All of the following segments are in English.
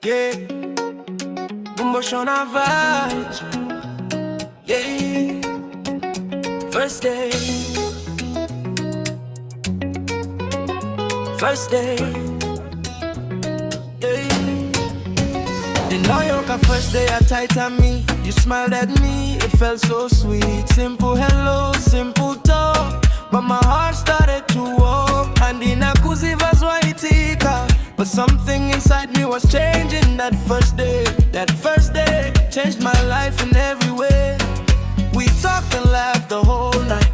Yeah, Gumbo Shona vibes. Yeah, first day, first day. Yeah, the New Yorker first day at tight on me. You smiled at me, it felt so sweet. Simple hello, simple talk, but my heart started to walk. And in a kuzivas waitika, but something inside me was changing that first day. That first day changed my life in every way. We talked and laughed the whole night.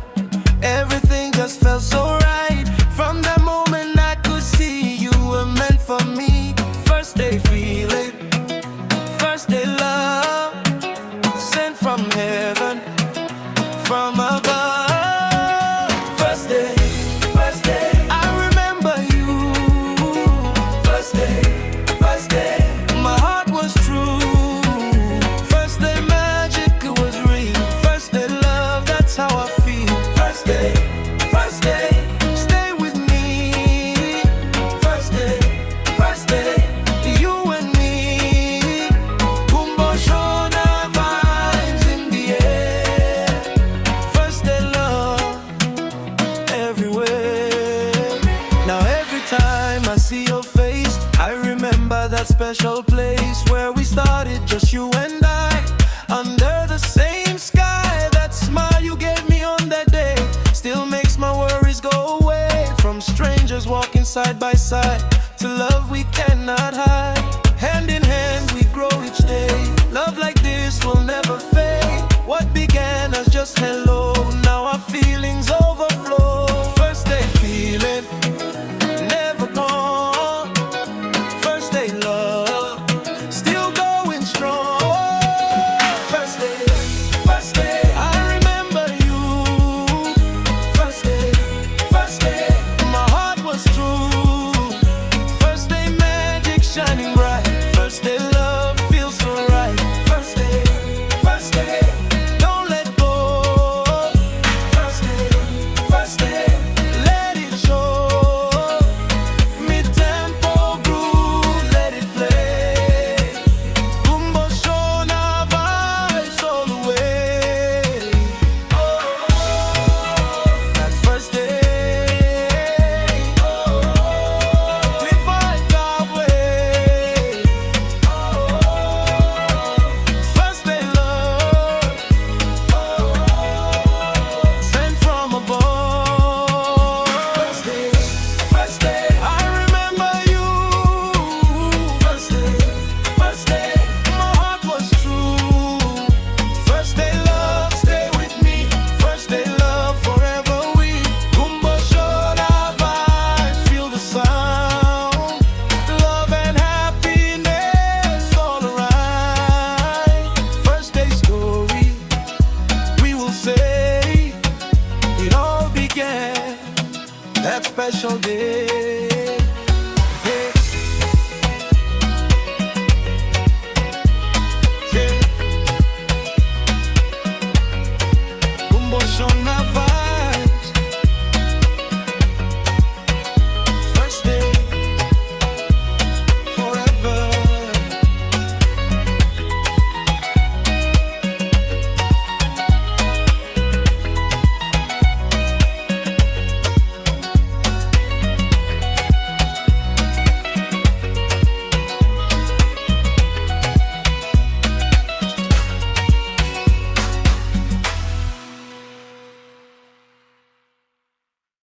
Everything just felt so right. From that moment I could see you were meant for me. First day feeling, first day love, sent from heaven, from above. First day, I remember you. First day, my heart was true. First day magic, it was real. First day love, that's how I feel. First day, stay with me. First day, you and me. Gumbo Shona vibes in the air. First day love, everywhere. Now every time I see your face, I remember that special place where we started, just you and I, under the same sky. That smile you gave me on that day still makes my worries go away. From strangers walking side by side to love we cannot hide. Hand in hand we grow each day. Love like this will never fade. What began as just hello